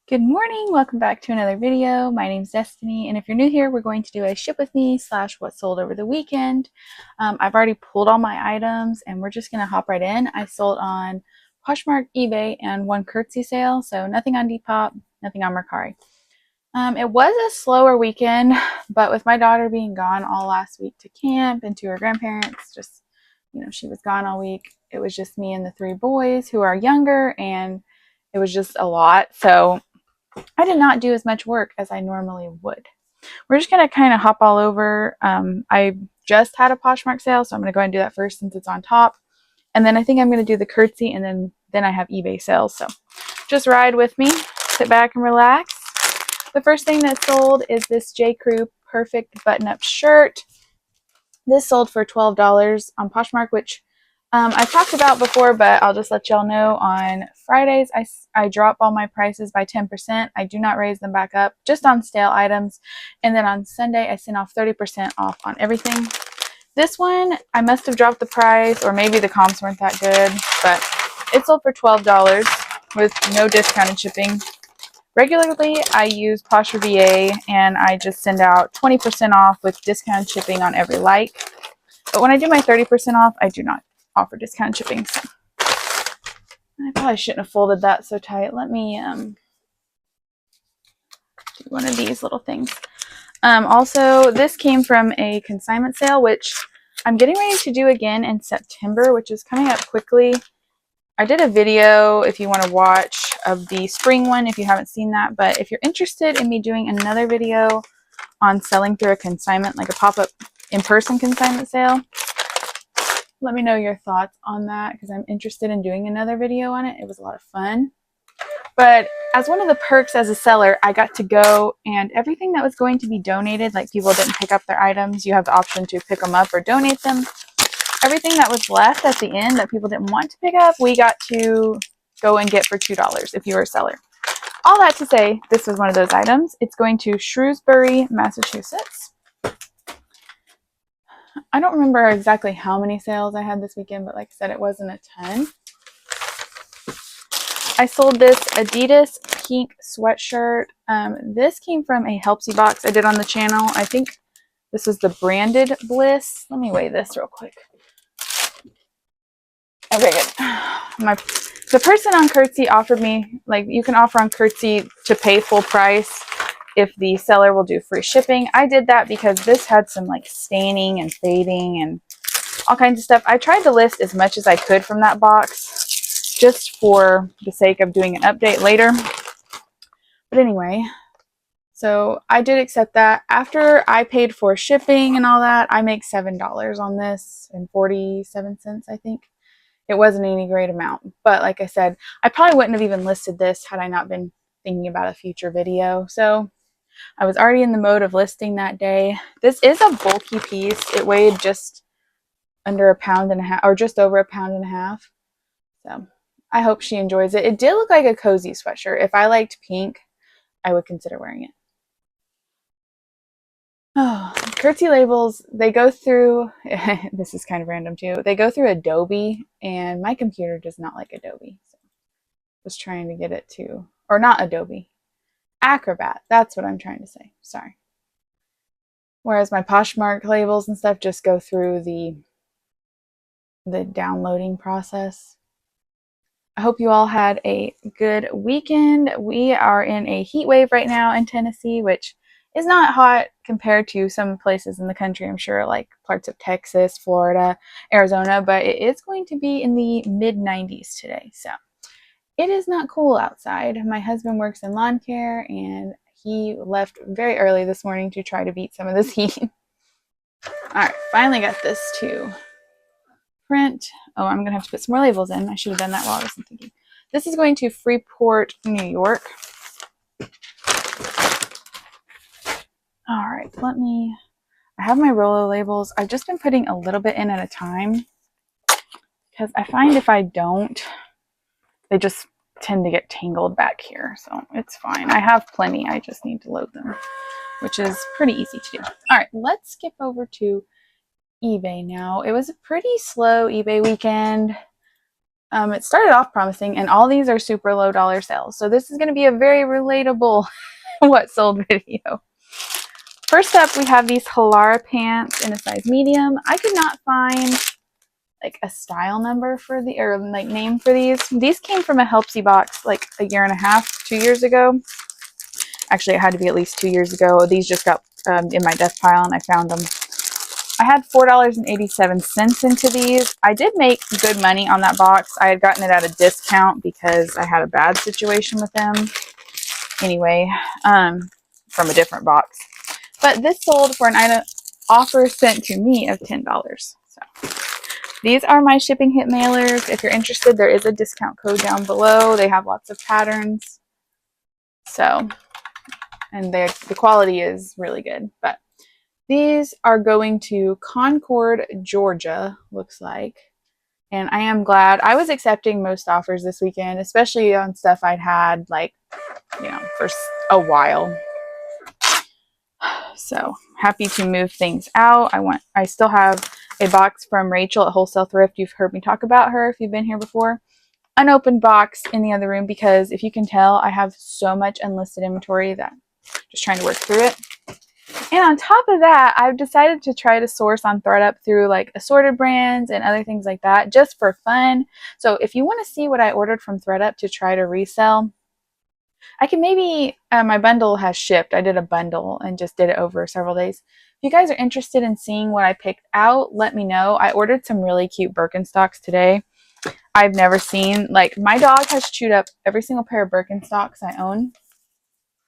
Good morning, welcome back to another video. My name's Destiny, and if you're new here, we're going to do a ship with me / what sold over the weekend. I've already pulled all my items and we're just going to hop right in. I sold on Poshmark, eBay, and one Curtsy sale, so nothing on Depop, nothing on Mercari. It was a slower weekend, but with my daughter being gone all last week to camp and to her grandparents, just, she was gone all week. It was just me and the three boys who are younger, and it was just a lot. So I did not do as much work as I normally would. We're just going to kind of hop all over. I just had a Poshmark sale, so I'm going to go ahead and do that first since it's on top. And then I think I'm going to do the Curtsy, and then I have eBay sales. So just ride with me, sit back and relax. The first thing that sold is this J. Crew Perfect Button-Up Shirt. This sold for $12 on Poshmark, which I've talked about before, but I'll just let y'all know. On Fridays, I drop all my prices by 10%. I do not raise them back up, just on stale items. And then on Sunday, I send off 30% off on everything. This one, I must have dropped the price, or maybe the comps weren't that good, but it sold for $12 with no discounted shipping. Regularly, I use Posher VA, and I just send out 20% off with discounted shipping on every like. But when I do my 30% off, I do not offer discount shipping. So I probably shouldn't have folded that so tight. Let me do one of these little things. Also, this came from a consignment sale, which I'm getting ready to do again in September, which is coming up quickly. I did a video, if you want to watch, of the spring one if you haven't seen that. But if you're interested in me doing another video on selling through a consignment, like a pop-up in-person consignment sale, let me know your thoughts on that, because I'm interested in doing another video on it. It was a lot of fun. But as one of the perks as a seller, I got to go, and everything that was going to be donated, like people didn't pick up their items, you have the option to pick them up or donate them. Everything that was left at the end that people didn't want to pick up, we got to go and get for $2 if you were a seller. All that to say, this was one of those items. It's going to Shrewsbury, Massachusetts. I don't remember exactly how many sales I had this weekend, but like I said, it wasn't a ton. I sold this Adidas pink sweatshirt. This came from a Helpsy box I did on the channel. I think this was the branded Bliss. Let me weigh this real quick. Okay, good. The person on Curtsy offered me, like, you can offer on Curtsy to pay full price if the seller will do free shipping. I did that because this had some like staining and fading and all kinds of stuff. I tried to list as much as I could from that box just for the sake of doing an update later. But anyway, so I did accept that. After I paid for shipping and all that, I make $7 on this and 47 cents, I think. It wasn't any great amount, but like I said, I probably wouldn't have even listed this had I not been thinking about a future video. So I was already in the mode of listing that day. This is a bulky piece. It weighed just under 1.5 pounds, or just over 1.5 pounds. So I hope she enjoys it. It did look like a cozy sweatshirt. If I liked pink, I would consider wearing it. Oh, Curtsy labels, they go through, this is kind of random too, they go through Adobe, and my computer does not like Adobe. So just trying to get it to, or not Adobe, Acrobat, that's what I'm trying to say, sorry. Whereas my Poshmark labels and stuff just go through the downloading process. I hope you all had a good weekend. We are in a heat wave right now in Tennessee, which is not hot compared to some places in the country, I'm sure, like parts of Texas, Florida, Arizona, but it is going to be in the mid-90s today. So it is not cool outside. My husband works in lawn care, and he left very early this morning to try to beat some of this heat. All right, finally got this to print. Oh, I'm going to have to put some more labels in. I should have done that while I wasn't thinking. This is going to Freeport, New York. All right, I have my Rolo labels. I've just been putting a little bit in at a time because I find if I don't, they just tend to get tangled back here. So it's fine. I have plenty. I just need to load them, which is pretty easy to do. All right, let's skip over to eBay now. It was a pretty slow eBay weekend. It started off promising, and all these are super low dollar sales. So this is going to be a very relatable what sold video. First up, we have these Halara pants in a size medium. I could not find like a style number for the, or like name for these. These came from a Helpsy box like a year and a half, 2 years ago. Actually, it had to be at least 2 years ago. These just got in my desk pile and I found them. I had $4.87 into these. I did make good money on that box. I had gotten it at a discount because I had a bad situation with them. Anyway, from a different box. But this sold for an item offer sent to me of $10. So these are my shipping hit mailers. If you're interested, there is a discount code down below. They have lots of patterns. So, and the quality is really good. But these are going to Concord, Georgia, looks like. And I am glad. I was accepting most offers this weekend, especially on stuff I'd had like, for a while. So happy to move things out. I still have a box from Rachel at Wholesale Thrift. You've heard me talk about her if you've been here before. Unopened box in the other room because if you can tell, I have so much unlisted inventory that I'm just trying to work through it. And on top of that, I've decided to try to source on ThredUp through like assorted brands and other things like that just for fun. So if you want to see what I ordered from ThredUp to try to resell, I can maybe, my bundle has shipped. I did a bundle and just did it over several days. If you guys are interested in seeing what I picked out, let me know. I ordered some really cute Birkenstocks today. I've never seen, like my dog has chewed up every single pair of Birkenstocks I own,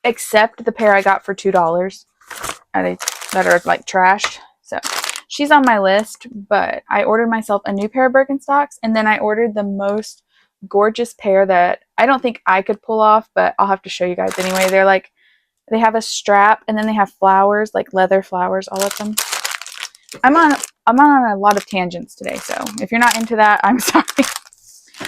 except the pair I got for $2 that are like trashed. So she's on my list, but I ordered myself a new pair of Birkenstocks, and then I ordered the most gorgeous pair that I don't think I could pull off, but I'll have to show you guys anyway. They're like, they have a strap and then they have flowers, like leather flowers, all of them. I'm on a lot of tangents today, so if you're not into that, I'm sorry.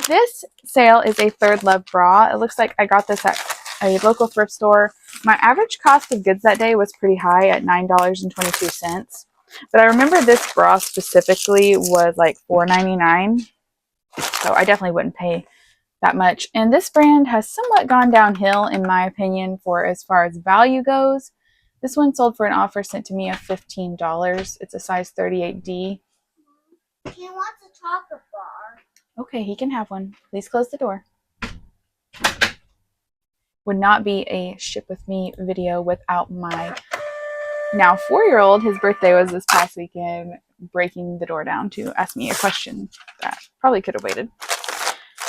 This sale is a Third Love bra. It looks like I got this at a local thrift store. My average cost of goods that day was pretty high at $9.22. But I remember this bra specifically was like $4.99. So I definitely wouldn't pay that much. And this brand has somewhat gone downhill, in my opinion, for as far as value goes. This one sold for an offer sent to me of $15. It's a size 38D. He wants a chocolate bar. Okay, he can have one. Please close the door. Would not be a ship with me video without my now 4-year-old. His birthday was this past weekend, breaking the door down to ask me a question that probably could have waited.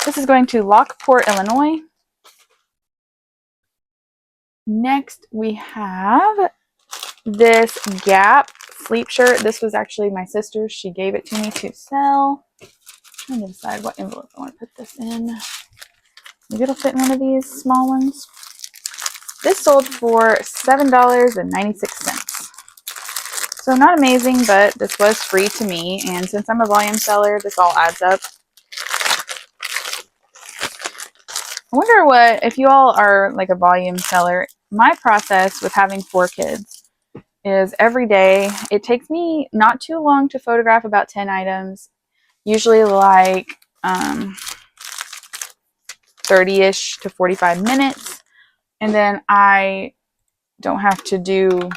This is going to Lockport, Illinois. Next, we have this Gap sleep shirt. This was actually my sister's. She gave it to me to sell. I'm trying to decide what envelope I want to put this in. Maybe it'll fit in one of these small ones. This sold for $7.96. So not amazing, but this was free to me. And since I'm a volume seller, this all adds up. I wonder what, if you all are like a volume seller, my process with having 4 kids is every day, it takes me not too long to photograph about 10 items, usually like 30-ish to 45 minutes. And then I don't have to do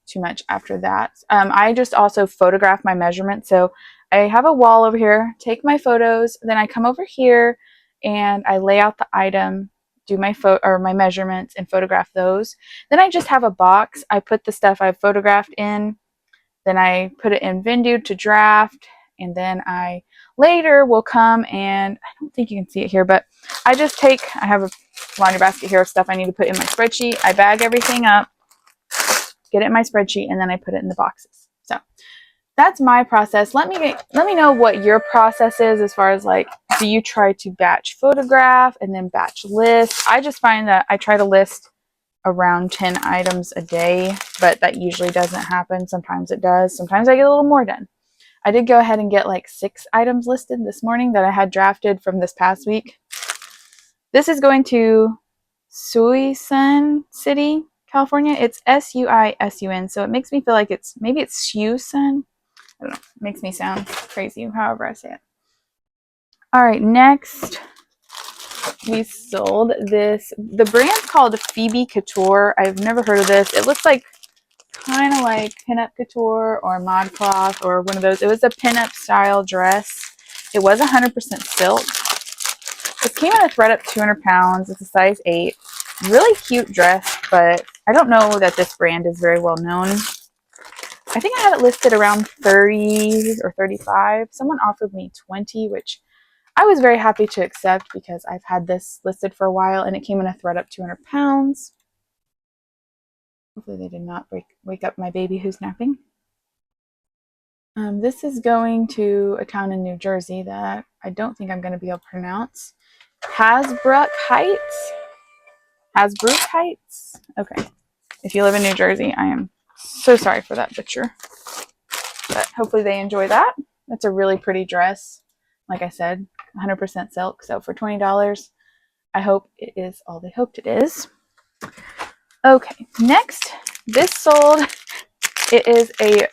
too much after that. I just also photograph my measurements. So I have a wall over here, take my photos, then I come over here and I lay out the item, do my my measurements and photograph those. Then I just have a box. I put the stuff I've photographed in, then I put it in Vendu to draft, and then I later will come and, I don't think you can see it here, but I have a laundry basket here of stuff I need to put in my spreadsheet. I bag everything up, get it in my spreadsheet, and then I put it in the boxes. So that's my process. Let me know what your process is as far as like, do you try to batch photograph and then batch list? I just find that I try to list around 10 items a day, but that usually doesn't happen. Sometimes it does. Sometimes I get a little more done. I did go ahead and get like 6 items listed this morning that I had drafted from this past week. This is going to Suisun City, California. It's Suisun, so it makes me feel like maybe it's Suisun. I don't know. It makes me sound crazy, however I say it. All right, next we sold this. The brand's called Phoebe Couture. I've never heard of this. It looks like kind of like pinup couture or modcloth or one of those. It was a pinup style dress. It was 100% silk. It came in a thread up 200 pounds. It's a size 8. Really cute dress, but I don't know that this brand is very well known. I think I had it listed around 30 or 35. Someone offered me 20, which I was very happy to accept because I've had this listed for a while, and it came in a thread up 200 pounds. Hopefully they did not wake up my baby who's napping. This is going to a town in New Jersey that I don't think I'm going to be able to pronounce. Hasbrook Heights? Hasbrook Heights? Okay. If you live in New Jersey, I am so sorry for that butcher. But hopefully they enjoy that. That's a really pretty dress. Like I said, 100% silk. So for $20, I hope it is all they hoped it is. Okay, next, this sold. It is a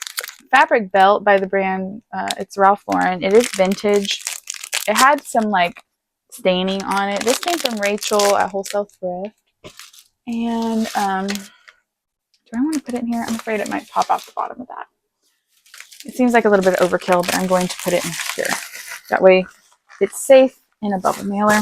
fabric belt by the brand. It's Ralph Lauren. It is vintage. It had some like staining on it. This came from Rachel at Wholesale Thrift. And do I want to put it in here? I'm afraid it might pop out the bottom of that. It seems like a little bit of overkill, but I'm going to put it in here. That way it's safe in a bubble mailer.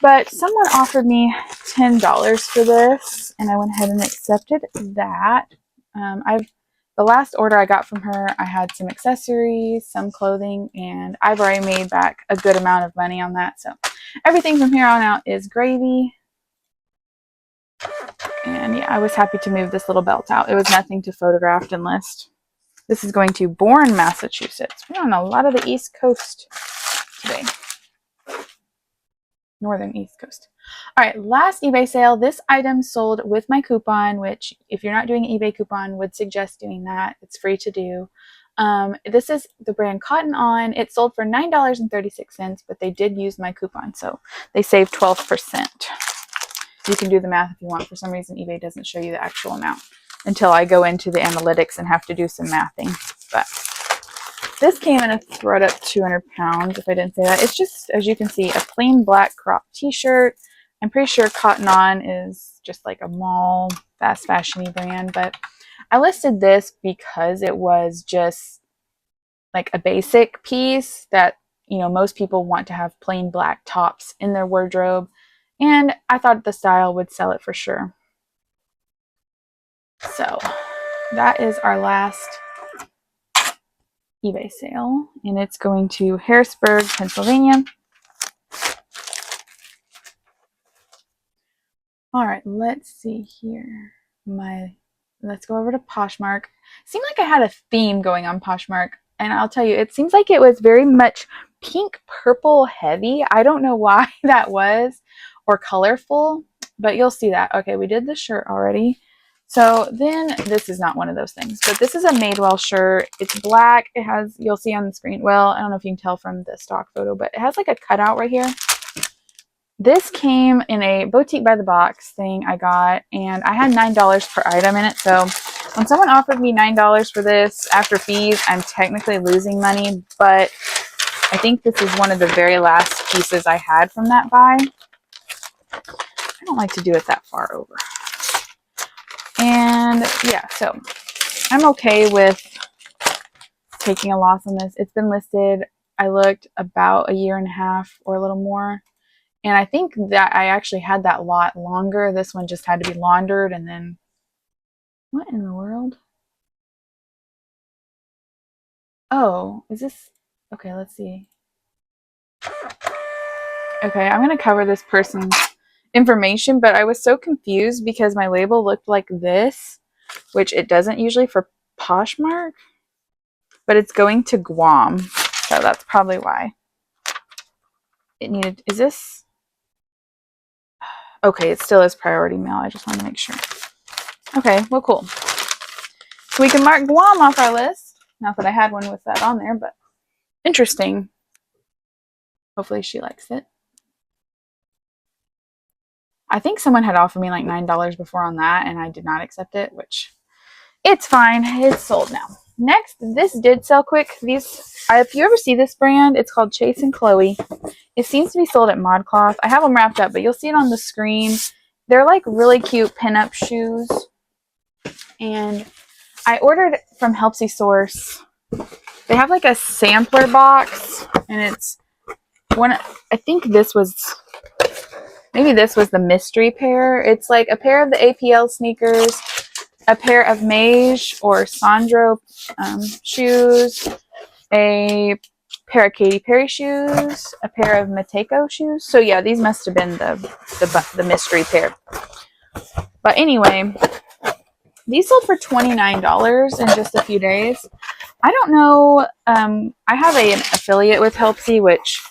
But someone offered me $10 for this, and I went ahead and accepted that. The last order I got from her, I had some accessories, some clothing, and I've already made back a good amount of money on that. So everything from here on out is gravy. And yeah, I was happy to move this little belt out. It was nothing to photograph and list. This is going to Bourne, Massachusetts. We're on a lot of the East Coast today. Northern East Coast. All right, last eBay sale. This item sold with my coupon, which if you're not doing an eBay coupon, would suggest doing that. It's free to do. This is the brand Cotton On. It sold for $9.36, but they did use my coupon, so they saved 12%. You can do the math if you want. For some reason, eBay doesn't show you the actual amount until I go into the analytics and have to do some mathing. But this came in a thread up 200 pounds, if I didn't say that. It's just, as you can see, a plain black crop t-shirt. I'm pretty sure Cotton On is just like a mall, fast fashion-y brand, but I listed this because it was just like a basic piece that, you know, most people want to have plain black tops in their wardrobe, and I thought the style would sell it for sure. So that is our last eBay sale, and it's going to Harrisburg, Pennsylvania. All right, let's see here. Let's go over to Poshmark. Seemed like I had a theme going on Poshmark, and I'll tell you, it seems like it was very much pink purple heavy. I don't know why that was, or colorful, but you'll see that. Okay, we did the shirt already. So then this is not one of those things, but this is a Maidwell shirt. It's black. It has, you'll see on the screen, well, I don't know if you can tell from the stock photo, but it has like a cutout right here. This came in a boutique by the box thing I got, and I had $9 per item in it. So when someone offered me $9 for this after fees, I'm technically losing money, but I think this is one of the very last pieces I had from that buy. I don't like to do it that far over. And yeah, so I'm okay with taking a loss on this. It's been listed, I looked, about a year and a half or a little more. And I think that I actually had that lot longer. This one just had to be laundered, and then, what in the world? Oh, is this, okay, let's see. Okay, I'm going to cover this person's information, but I was so confused because my label looked like this, which it doesn't usually for Poshmark, but it's going to Guam. So that's probably why it needed, is this? Okay, it still is priority mail. I just want to make sure. Okay, well, cool. So we can mark Guam off our list. Not that I had one with that on there, but interesting. Hopefully she likes it. I think someone had offered me like $9 before on that, and I did not accept it, which it's fine. It's sold now. Next, this did sell quick. If you ever see this brand, it's called Chase and Chloe. It seems to be sold at ModCloth. I have them wrapped up, but you'll see it on the screen. They're like really cute pinup shoes. And I ordered from Helpsy Source. They have like a sampler box, and it's one. I think maybe this was the mystery pair. It's like a pair of the APL sneakers, a pair of Mage or Sandro shoes, a pair of Katy Perry shoes, a pair of Mateko shoes. So yeah, these must have been the mystery pair. But anyway, these sold for $29 in just a few days. I don't know. I have an affiliate with Helpsy, which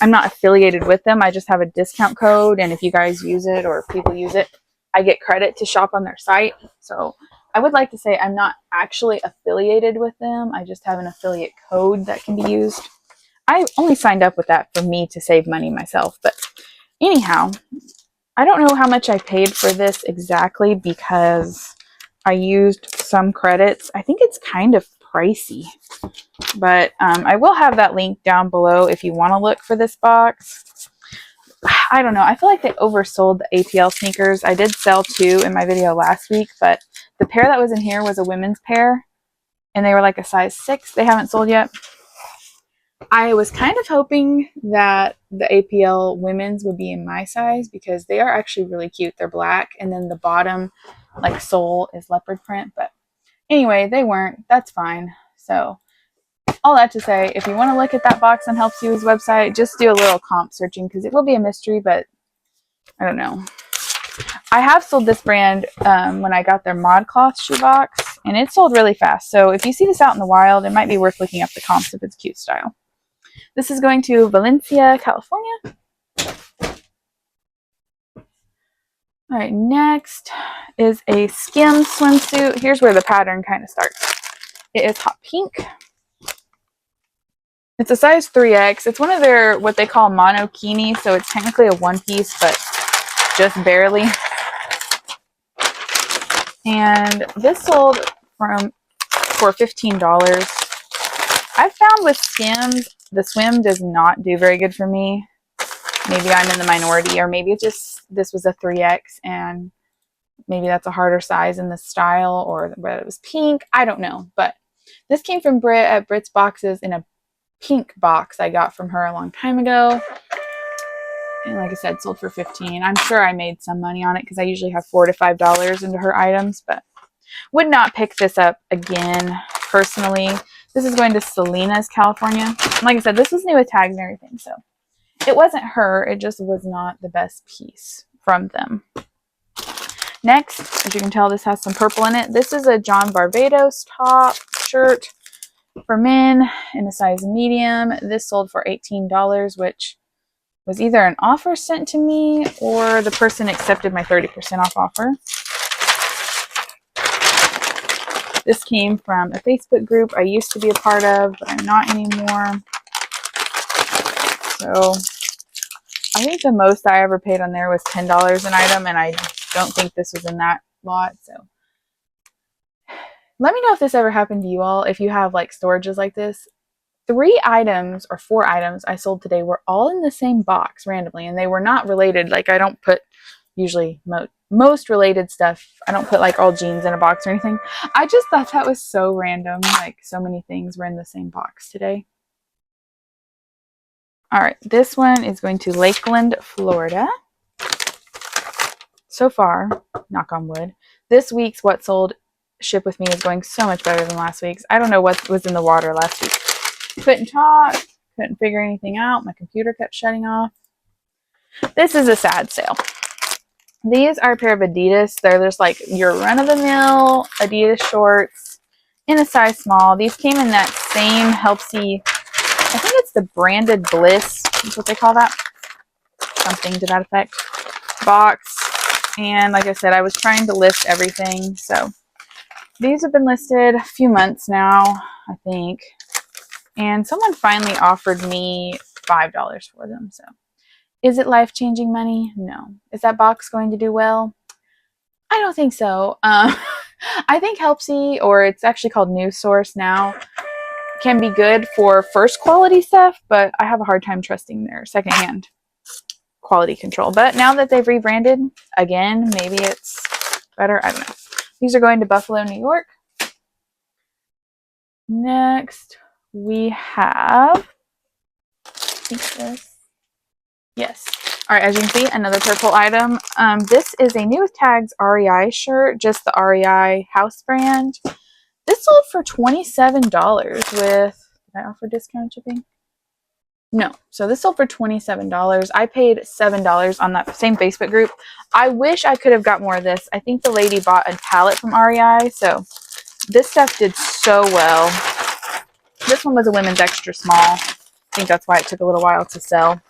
I'm not affiliated with them. I just have a discount code, and if you guys use it or people use it, I get credit to shop on their site. So I would like to say I'm not actually affiliated with them. I just have an affiliate code that can be used. I only signed up with that for me to save money myself. But anyhow, I don't know how much I paid for this exactly because I used some credits. I think it's kind of pricey, but I will have that link down below if you want to look for this box. I don't know. I feel like they oversold the APL sneakers. I did sell 2 in my video last week, but the pair that was in here was a women's pair, and they were like a size 6. They haven't sold yet. I was kind of hoping that the APL women's would be in my size because they are actually really cute. They're black, and then the bottom like sole is leopard print, but anyway, they weren't. That's fine. So all that to say, if you want to look at that box on Helpsy's website, just do a little comp searching because it will be a mystery, but I don't know. I have sold this brand when I got their ModCloth shoebox, and it sold really fast. So if you see this out in the wild, it might be worth looking up the comps if it's cute style. This is going to Valencia, California. All right, next is a skim swimsuit. Here's where the pattern kind of starts. It is hot pink. It's a size 3X. It's one of their, what they call monokini, so it's technically a one piece, but just barely. And this sold for $15. I've found with skims, the swim does not do very good for me. Maybe I'm in the minority, or maybe it's just this was a 3X and maybe that's a harder size in the style, or whether it was pink. I don't know. But this came from Brit at Brit's Boxes in a pink box I got from her a long time ago. And like I said, sold for $15. I'm sure I made some money on it because I usually have $4 to $5 into her items, but would not pick this up again personally. This is going to Salinas, California. And like I said, this was new with tags and everything, so it wasn't her. It just was not the best piece from them. Next, as you can tell, this has some purple in it. This is a John Barbados top shirt for men in a size medium. This sold for $18, which was either an offer sent to me or the person accepted my 30% off offer. This came from a Facebook group I used to be a part of, but I'm not anymore. So I think the most I ever paid on there was $10 an item, and I don't think this was in that lot. So let me know if this ever happened to you all, if you have like storages like this. 3 items or 4 items I sold today were all in the same box randomly, and they were not related. Like I don't put usually most related stuff. I don't put like all jeans in a box or anything. I just thought that was so random. Like so many things were in the same box today. All right, this one is going to Lakeland, Florida. So far, knock on wood, this week's What Sold Ship With Me is going so much better than last week's. I don't know what was in the water last week. Couldn't talk, couldn't figure anything out. My computer kept shutting off. This is a sad sale. These are a pair of Adidas. They're just like your run-of-the-mill Adidas shorts in a size small. These came in that same Helpsy, I think it's the branded Bliss, is what they call that. Something to that effect. Box. And like I said, I was trying to list everything. So these have been listed a few months now, I think. And someone finally offered me $5 for them. So is it life-changing money? No. Is that box going to do well? I don't think so. I think Helpsy, or it's actually called News Source now, can be good for first quality stuff, but I have a hard time trusting their secondhand quality control. But now that they've rebranded again, maybe it's better. I don't know. These are going to Buffalo, New York. Next, we have, I think this. Yes. All right, as you can see, another purple item. This is a new with tags REI shirt, just the REI house brand. This sold for $27 with, did I offer discount shipping? No. So this sold for $27. I paid $7 on that same Facebook group. I wish I could have got more of this. I think the lady bought a pallet from REI, so this stuff did so well. This one was a women's extra small. I think that's why it took a little while to sell.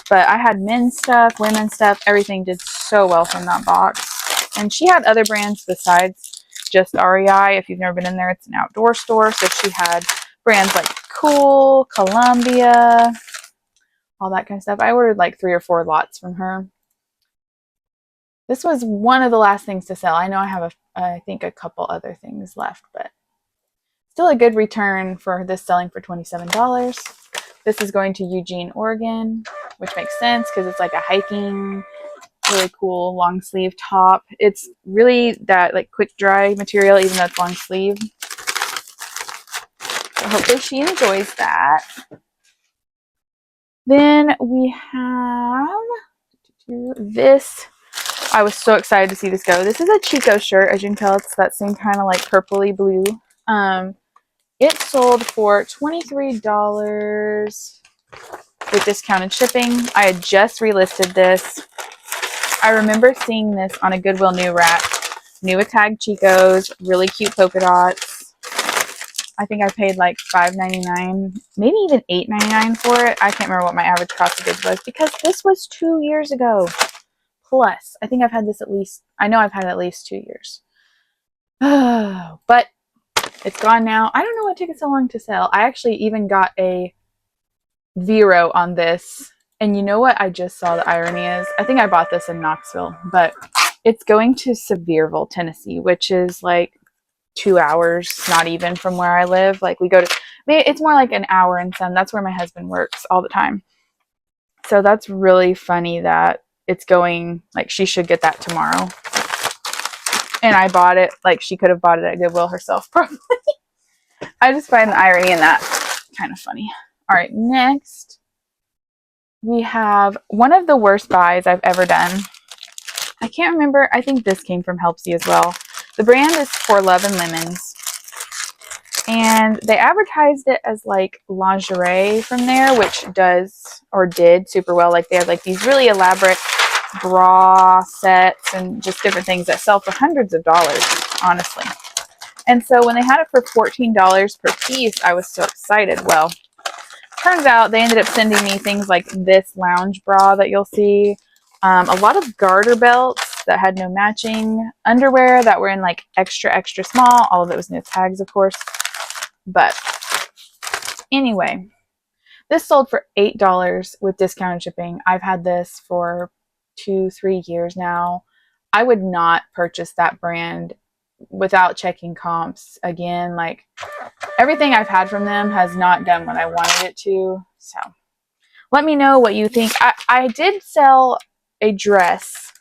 But I had men's stuff, women's stuff. Everything did so well from that box. And she had other brands besides just REI. If you've never been in there, it's an outdoor store. So she had brands like Cool, Columbia, all that kind of stuff. I ordered like 3 or 4 lots from her. This was one of the last things to sell. I know I have, I think, a couple other things left, but still a good return for this selling for $27. This is going to Eugene, Oregon, which makes sense because it's like a hiking, really cool long sleeve top. It's really that like quick dry material, even though it's long sleeve. So hopefully she enjoys that. Then we have this. I was so excited to see this go. This is a Chico shirt. As you can tell, it's that same kind of like purpley blue. It sold for $23 with discounted shipping. I had just relisted this. I remember seeing this on a Goodwill new rack. New with tag Chicos, really cute polka dots. I think I paid like $5.99, maybe even $8.99 for it. I can't remember what my average cost of goods was because this was 2 years ago. Plus, I think I've had this at least, I know I've had it at least 2 years. But it's gone now. I don't know what took it so long to sell. I actually even got a Vero on this. And you know what I just saw the irony is? I think I bought this in Knoxville, but it's going to Sevierville, Tennessee, which is like 2 hours, not even from where I live. Like we go to, it's more like an hour and some. That's where my husband works all the time. So that's really funny that it's going, like she should get that tomorrow. And I bought it, like she could have bought it at Goodwill herself, probably. I just find the irony in that kind of funny. All right, next we have one of the worst buys I've ever done. I can't remember. I think this came from Helpsy as well. The brand is For Love and Lemons. And they advertised it as like lingerie from there, which does or did super well. Like they had like these really elaborate bra sets and just different things that sell for hundreds of dollars, honestly. And so when they had it for $14 per piece, I was so excited. Well, turns out they ended up sending me things like this lounge bra that you'll see, a lot of garter belts that had no matching, underwear that were in like extra, extra small. All of it was no tags, of course. But anyway, this sold for $8 with discounted shipping. I've had this for 2-3 years now. I would not purchase that brand without checking comps. Again, like everything I've had from them has not done what I wanted it to. So let me know what you think. I did sell a dress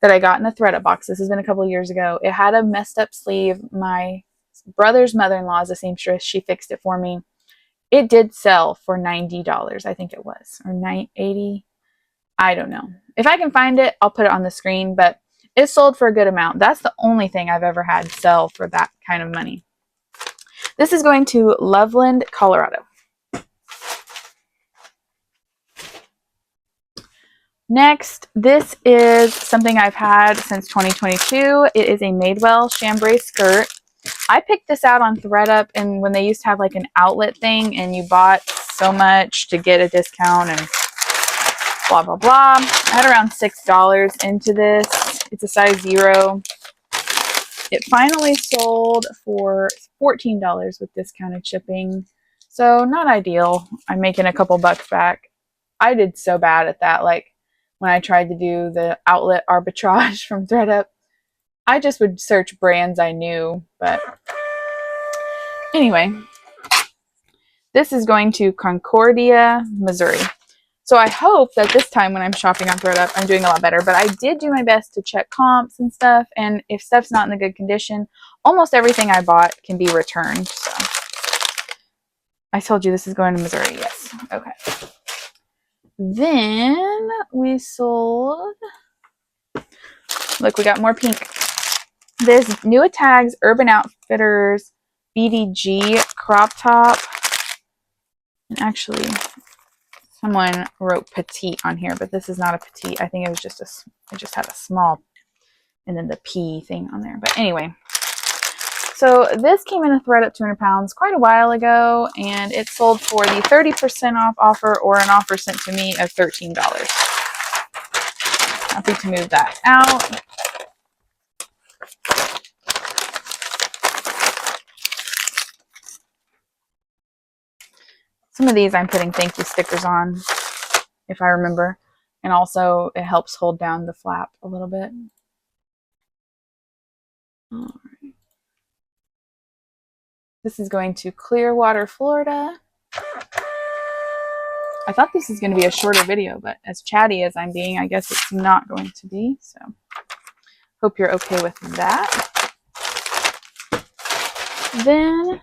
that I got in a ThredUp box. This has been a couple of years ago. It had a messed up sleeve. My brother's mother-in-law is a seamstress. She fixed it for me. It did sell for $90, I think it was, or $80. I don't know. If I can find it, I'll put it on the screen, but it sold for a good amount. That's the only thing I've ever had sell for that kind of money. This is going to Loveland, Colorado. Next, this is something I've had since 2022. It is a Maidwell chambray skirt. I picked this out on ThredUp, and when they used to have like an outlet thing and you bought so much to get a discount and blah, blah, blah. I had around $6 into this. It's a size 0. It finally sold for $14 with discounted shipping. So not ideal. I'm making a couple bucks back. I did so bad at that. Like when I tried to do the outlet arbitrage from ThredUp, I just would search brands I knew, but anyway, this is going to Concordia, Missouri. So I hope that this time when I'm shopping on ThredUp, I'm doing a lot better. But I did do my best to check comps and stuff. And if stuff's not in a good condition, almost everything I bought can be returned. So I told you this is going to Missouri. Yes. Okay. Then we sold. Look, we got more pink. This New Tags Urban Outfitters BDG crop top. And actually, someone wrote petite on here, but this is not a petite. I think it was just it just had a small and then the P thing on there. But anyway, so this came in a ThredUp 200 pounds quite a while ago, and it sold for the 30% off offer or an offer sent to me of $13. Happy to move that out. Some of these I'm putting thank you stickers on, if I remember. And also it helps hold down the flap a little bit. All right. This is going to Clearwater, Florida. I thought this was going to be a shorter video, but as chatty as I'm being, I guess it's not going to be. So hope you're okay with that. Then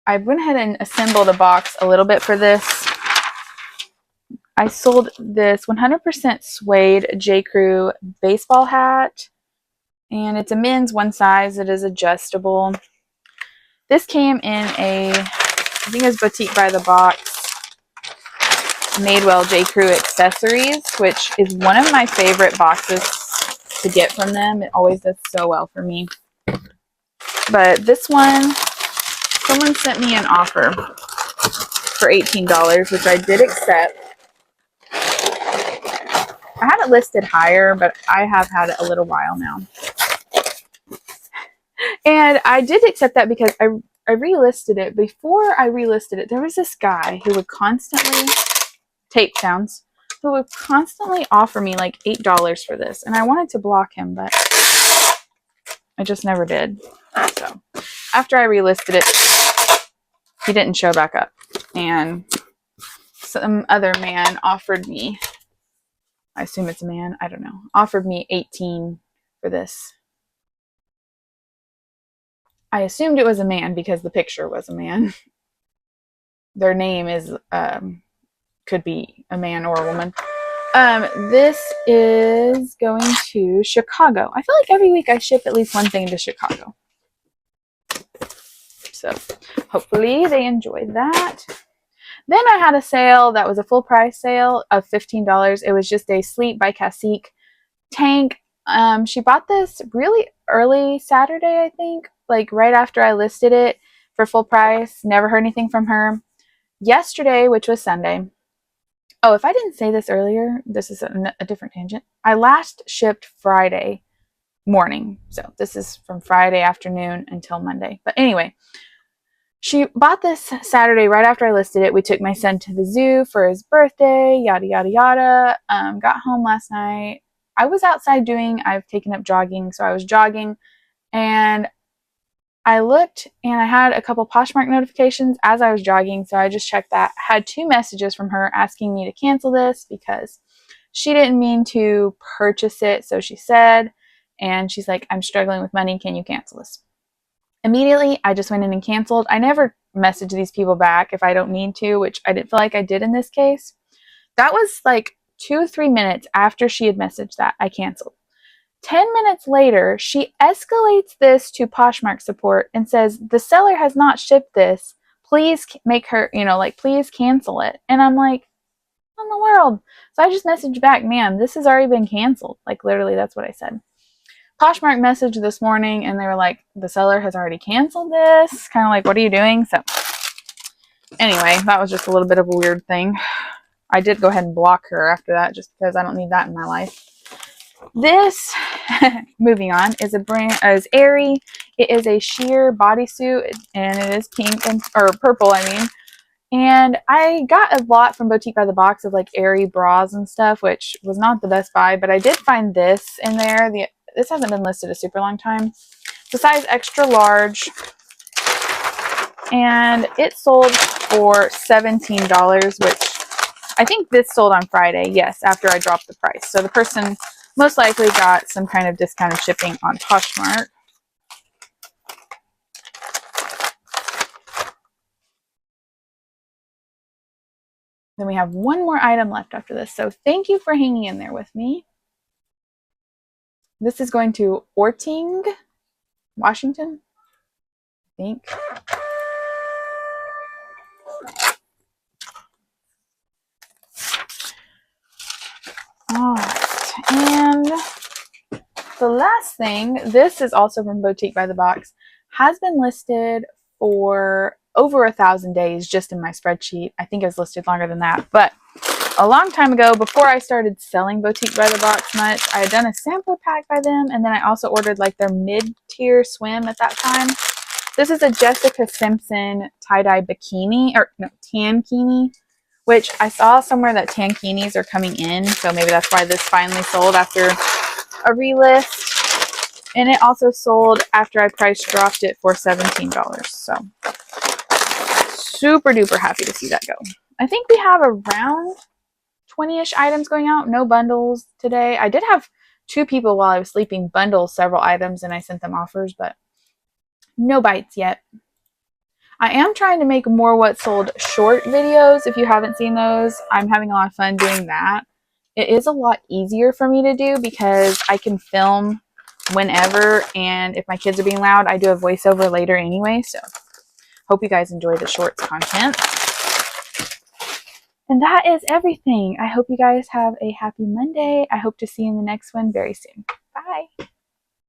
I went ahead and assembled a box a little bit for this. I sold this 100% suede J. Crew baseball hat, and it's a men's one size. It is adjustable. This came in a, I think it was Boutique by the Box, Maidwell J. Crew accessories, which is one of my favorite boxes to get from them. It always does so well for me. But this one, someone sent me an offer for $18, which I did accept. I had it listed higher, but I have had it a little while now. And I did accept that because I relisted it. Before I relisted it, there was this guy who would constantly, tape sounds, who would constantly offer me like $8 for this. And I wanted to block him, but I just never did. So after I relisted it, he didn't show back up. And some other man offered me, I assume it's a man, I don't know, offered me $18 for this. I assumed it was a man because the picture was a man. Their name is, could be a man or a woman. This is going to Chicago. I feel like every week I ship at least one thing to Chicago. So hopefully they enjoy that. Then I had a sale that was a full price sale of $15. It was just a Sleep by Cacique tank. She bought this really early Saturday, I think, like right after I listed it for full price. Never heard anything from her. Yesterday, which was Sunday. Oh, if I didn't say this earlier, this is a different tangent. I last shipped Friday morning. So this is from Friday afternoon until Monday. But anyway, she bought this Saturday right after I listed it. We took my son to the zoo for his birthday, yada, yada, yada. Got home last night. I was outside I've taken up jogging. So I was jogging and I looked and I had a couple Poshmark notifications as I was jogging. So I just checked that. I had 2 messages from her asking me to cancel this because she didn't mean to purchase it. So she said, and she's like, I'm struggling with money. Can you cancel this? Immediately, I just went in and canceled. I never message these people back if I don't need to, which I didn't feel like I did in this case. That was like 2 or 3 minutes after she had messaged that, I canceled. 10 minutes later, she escalates this to Poshmark support and says, the seller has not shipped this. Please make her, please cancel it. And I'm like, what in the world? So I just messaged back, ma'am, this has already been canceled. Like literally, that's what I said. Poshmark messaged this morning and they were like, the seller has already canceled this. Kind of like, what are you doing? So anyway, that was just a little bit of a weird thing. I did go ahead and block her after that just because I don't need that in my life. This, moving on, is is Airy. It is a sheer bodysuit and it is pink or purple, I mean. And I got a lot from Boutique by the Box of like Airy bras and stuff, which was not the best buy, but I did find this in there. This hasn't been listed a super long time. It's a size extra large, and it sold for $17, which I think this sold on Friday, yes, after I dropped the price. So the person most likely got some kind of discounted shipping on Poshmark. Then we have one more item left after this. So thank you for hanging in there with me. This is going to Orting, Washington, I think. All right, and the last thing, this is also from Boutique by the Box, has been listed for over 1,000 days just in my spreadsheet. I think it was listed longer than that, but a long time ago, before I started selling Boutique by the Box much, I had done a sampler pack by them, and then I also ordered like their mid-tier swim at that time. This is a Jessica Simpson tie-dye bikini, or no, tankini, which I saw somewhere that tankinis are coming in, so maybe that's why this finally sold after a relist. And it also sold after I price dropped it for $17. So super duper happy to see that go. I think we have around 20-ish items going out. No bundles today. I did have 2 people while I was sleeping bundle several items, and I sent them offers, but no bites yet. I am trying to make more what sold short videos. If you haven't seen those, I'm having a lot of fun doing that. It is a lot easier for me to do because I can film whenever, and if my kids are being loud, I do a voiceover later anyway. So hope you guys enjoy the shorts content. And that is everything. I hope you guys have a happy Monday. I hope to see you in the next one very soon. Bye.